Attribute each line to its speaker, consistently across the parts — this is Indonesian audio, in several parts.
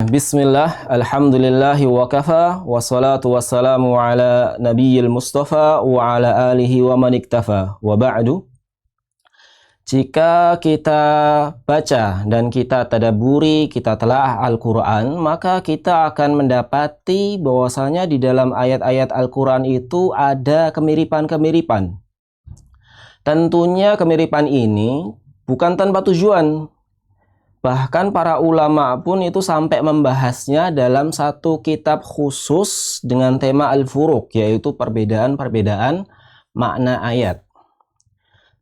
Speaker 1: Bismillah, alhamdulillahi wa kafa, wassalatu wassalamu ala nabiyyil mustafa wa ala alihi wa man iktafa, wa ba'du. Jika kita baca dan kita tadabburi, kita telah Al-Quran, maka kita akan mendapati bahwasanya di dalam ayat-ayat Al-Quran itu ada kemiripan-kemiripan. Tentunya kemiripan ini bukan tanpa tujuan. Bahkan para ulama pun itu sampai membahasnya dalam satu kitab khusus dengan tema Al-Furuq, yaitu perbedaan-perbedaan makna ayat.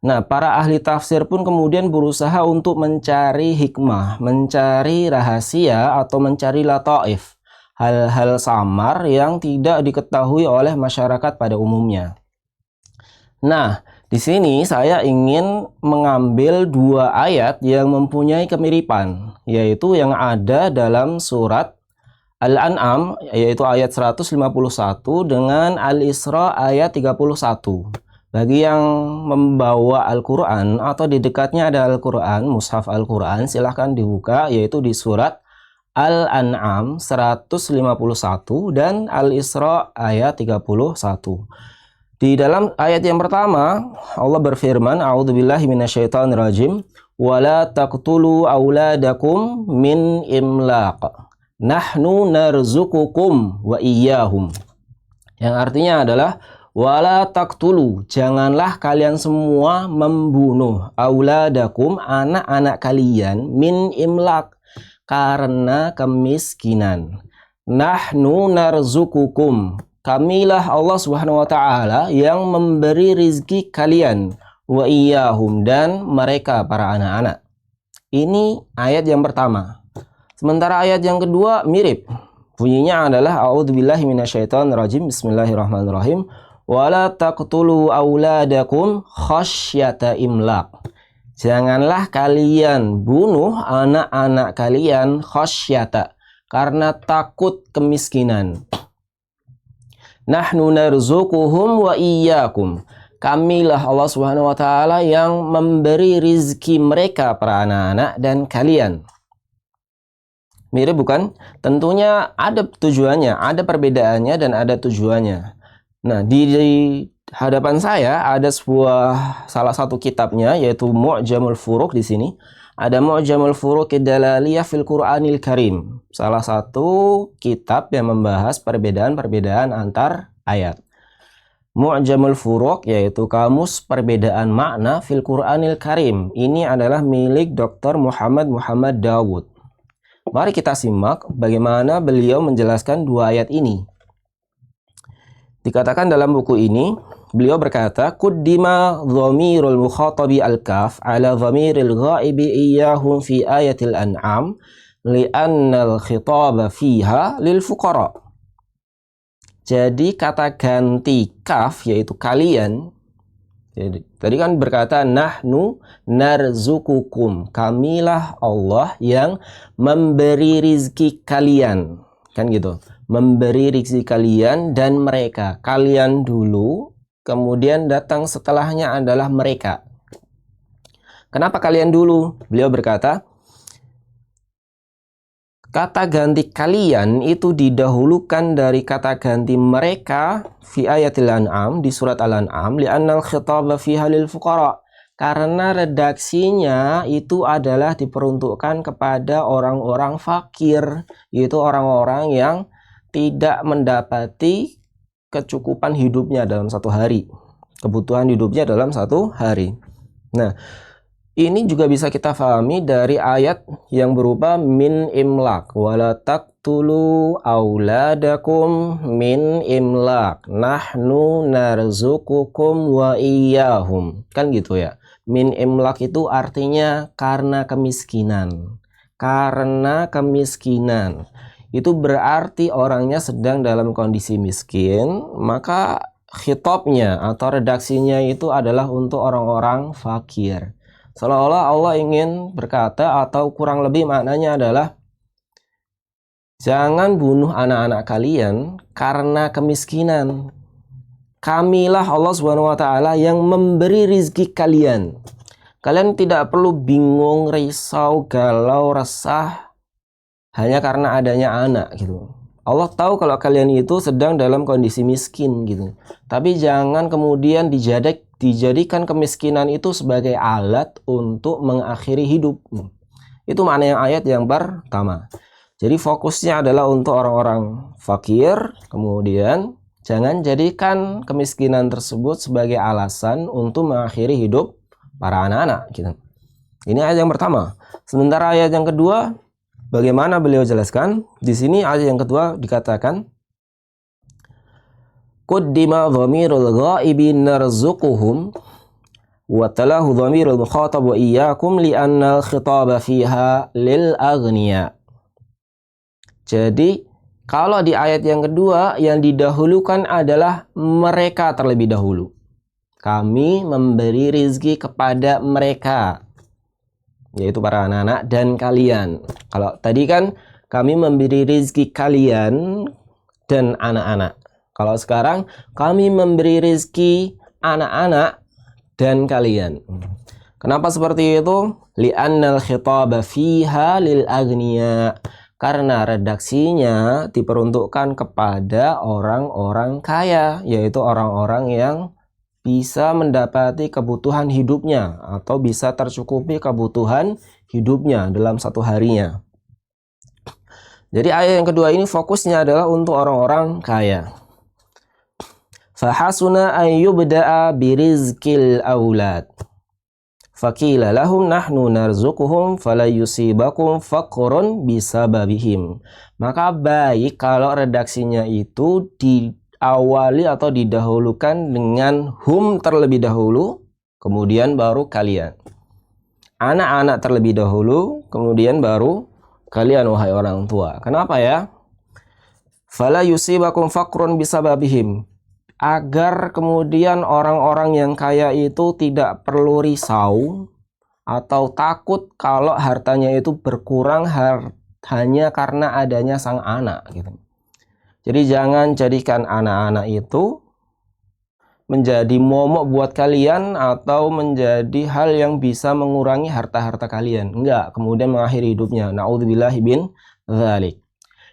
Speaker 1: Nah, para ahli tafsir pun kemudian berusaha untuk mencari hikmah, mencari rahasia atau mencari lataif, hal-hal samar yang tidak diketahui oleh masyarakat pada umumnya. Nah, di sini saya ingin mengambil dua ayat yang mempunyai kemiripan, yaitu yang ada dalam surat Al-An'am, yaitu ayat 151 dengan Al-Isra ayat 31. Bagi yang membawa Al-Quran atau di dekatnya ada Al-Quran, mushaf Al-Quran, silahkan dibuka, yaitu di surat Al-An'am 151 dan Al-Isra ayat 31. Di dalam ayat yang pertama, Allah berfirman, A'udzubillahi minasyaitonirrajim, wala taqtulu auladakum min imlaq. Nahnu narzuqukum wa iyyahum. Yang artinya adalah wala taqtulu, janganlah kalian semua membunuh auladakum, anak-anak kalian, min imlaq, karena kemiskinan. Nahnu narzuqukum, kamilah Allah Subhanahu wa taala yang memberi rizki kalian, wa iyyahum, dan mereka para anak-anak. Ini ayat yang pertama. Sementara ayat yang kedua mirip. Bunyinya adalah a'udzubillahi minasyaitonirrajim, bismillahirrahmanirrahim. Wala taqtulu auladakum khasyata imlaq. Janganlah kalian bunuh anak-anak kalian khasyata, karena takut kemiskinan. Nahnu narzuquhum wa iyyakum. Kamilah Allah Subhanahu wa taala yang memberi rizki mereka para anak-anak dan kalian. Mirip bukan? Tentunya ada tujuannya, ada perbedaannya dan ada tujuannya. Nah, di hadapan saya ada salah satu kitabnya, yaitu Mu'jamul Furuq di sini. Ada Mu'jamul Furuq Dalaliyah fil Qur'anil Karim. Salah satu kitab yang membahas perbedaan-perbedaan antar ayat. Mu'jamul Furuq yaitu kamus perbedaan makna fil Qur'anil Karim. Ini adalah milik Dr. Muhammad Dawud. Mari kita simak bagaimana beliau menjelaskan dua ayat ini. Dikatakan dalam buku ini, beliau berkata, Quddima dhamirul mukhatabi al-kaf ala dhamiril ghaibi iyyahum fi ayatil an'am li'annal khitaba fiha lil fuqara. Jadi kata ganti kaf yaitu kalian. Jadi, tadi kan berkata nahnu narzukukum, kamilah Allah yang memberi rizki kalian. Kan gitu. Memberi rizki kalian dan mereka. Kalian dulu, kemudian datang setelahnya adalah mereka. Kenapa kalian dulu? Beliau berkata, kata ganti kalian itu didahulukan dari kata ganti mereka fi ayatil an'am, di surat Al-An'am, li'annal khitaba fiha lil fuqara. Karena redaksinya itu adalah diperuntukkan kepada orang-orang fakir, yaitu orang-orang yang tidak mendapati kecukupan hidupnya dalam satu hari, kebutuhan hidupnya dalam satu hari. Nah, ini juga bisa kita fahami dari ayat yang berupa min imlaq, wala taqtulu auladakum min imlaq, nahnu narzuqukum wa iyyahum. Kan gitu ya. Min imlaq itu artinya karena kemiskinan. Karena kemiskinan. Itu berarti orangnya sedang dalam kondisi miskin, maka khitabnya atau redaksinya itu adalah untuk orang-orang fakir. Seolah-olah Allah ingin berkata, atau kurang lebih maknanya adalah, jangan bunuh anak-anak kalian karena kemiskinan. Kamilah Allah Subhanahu wa taala yang memberi rizki kalian. Kalian tidak perlu bingung, risau, galau, resah, hanya karena adanya anak gitu. Allah tahu kalau kalian itu sedang dalam kondisi miskin gitu. Tapi jangan kemudian dijadikan kemiskinan itu sebagai alat untuk mengakhiri hidup. Itu makna yang ayat yang pertama. Jadi fokusnya adalah untuk orang-orang fakir, kemudian jangan jadikan kemiskinan tersebut sebagai alasan untuk mengakhiri hidup para anak-anak gitu. Ini ayat yang pertama. Sementara ayat yang kedua, bagaimana beliau jelaskan? Di sini ayat yang kedua dikatakan, Quddima dhamirul ghaibin narzuquhum wa talahu dhamirul mukhatab wa iyyakum li'anna al-khitaba fiha lil aghniya. Jadi kalau di ayat yang kedua yang didahulukan adalah mereka terlebih dahulu. Kami memberi rizki kepada mereka, yaitu para anak-anak dan kalian. Kalau tadi kan kami memberi rizki kalian dan anak-anak. Kalau sekarang kami memberi rizki anak-anak dan kalian. Kenapa seperti itu? Li'annal khitaba fiha lil aghniya. Karena redaksinya diperuntukkan kepada orang-orang kaya, yaitu orang-orang yang bisa mendapati kebutuhan hidupnya atau bisa tercukupi kebutuhan hidupnya dalam satu harinya. Jadi ayat yang kedua ini fokusnya adalah untuk orang-orang kaya. Fahasuna an yubda'a birizqil aulad. Faqila lahum nahnu narzuquhum fala yusibakum faqrun bisababihim. Maka baik kalau redaksinya itu diawali atau didahulukan dengan hum terlebih dahulu, kemudian baru kalian. Anak-anak terlebih dahulu, kemudian baru kalian wahai orang tua. Kenapa ya? Fala yusibakum faqrun bisababihim. Agar kemudian orang-orang yang kaya itu tidak perlu risau atau takut kalau hartanya itu berkurang hanya karena adanya sang anak gitu. Jadi jangan jadikan anak-anak itu menjadi momok buat kalian atau menjadi hal yang bisa mengurangi harta-harta kalian. Enggak, kemudian mengakhiri hidupnya. Na'udzubillahi bin dzalik.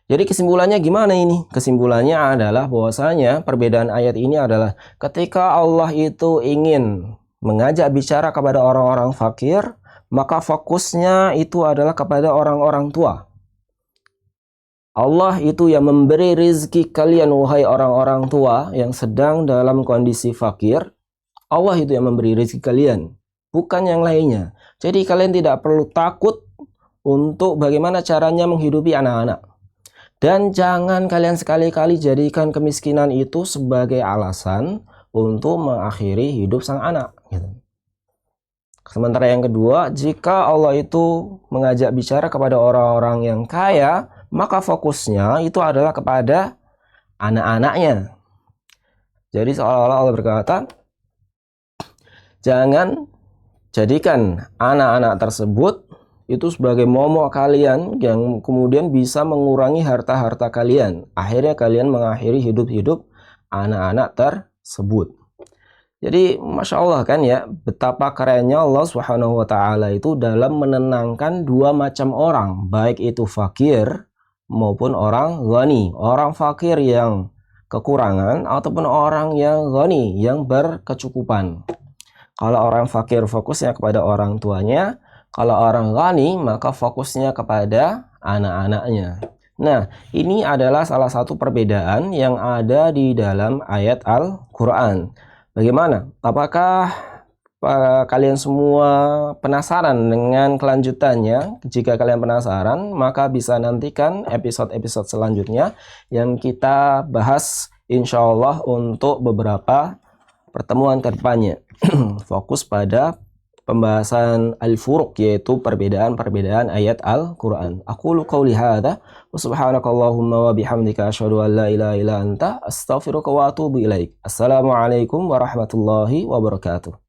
Speaker 1: Jadi kesimpulannya gimana ini? Kesimpulannya adalah bahwasanya perbedaan ayat ini adalah ketika Allah itu ingin mengajak bicara kepada orang-orang fakir, maka fokusnya itu adalah kepada orang-orang tua. Allah itu yang memberi rizki kalian wahai orang-orang tua yang sedang dalam kondisi fakir. Allah itu yang memberi rizki kalian, bukan yang lainnya. Jadi kalian tidak perlu takut untuk bagaimana caranya menghidupi anak-anak. Dan jangan kalian sekali-kali jadikan kemiskinan itu sebagai alasan untuk mengakhiri hidup sang anak. Gitu. Sementara yang kedua, jika Allah itu mengajak bicara kepada orang-orang yang kaya, maka fokusnya itu adalah kepada anak-anaknya. Jadi seolah-olah Allah berkata, jangan jadikan anak-anak tersebut itu sebagai momok kalian yang kemudian bisa mengurangi harta-harta kalian. Akhirnya kalian mengakhiri hidup-hidup anak-anak tersebut. Jadi Masya Allah kan ya, betapa kerennya Allah Subhanahu wa Ta'ala itu dalam menenangkan dua macam orang, baik itu fakir maupun orang ghani. Orang fakir yang kekurangan ataupun orang yang ghani yang berkecukupan. Kalau orang fakir fokusnya kepada orang tuanya, kalau orang ghani maka fokusnya kepada anak-anaknya. Nah, ini adalah salah satu perbedaan yang ada di dalam ayat Al-Quran. Bagaimana? Apakah kalian semua penasaran dengan kelanjutannya? Jika kalian penasaran, maka bisa nantikan episode-episode selanjutnya yang kita bahas insya Allah untuk beberapa pertemuan ke depannya. Fokus pada pembahasan al-furuq, yaitu perbedaan-perbedaan ayat Al-Quran. Aqulu qawli hadha wa subhanakallahumma wa bihamdika asyhadu an la ilaha illa anta astaghfiruka wa atubu ilaik. Assalamualaikum warahmatullahi wabarakatuh.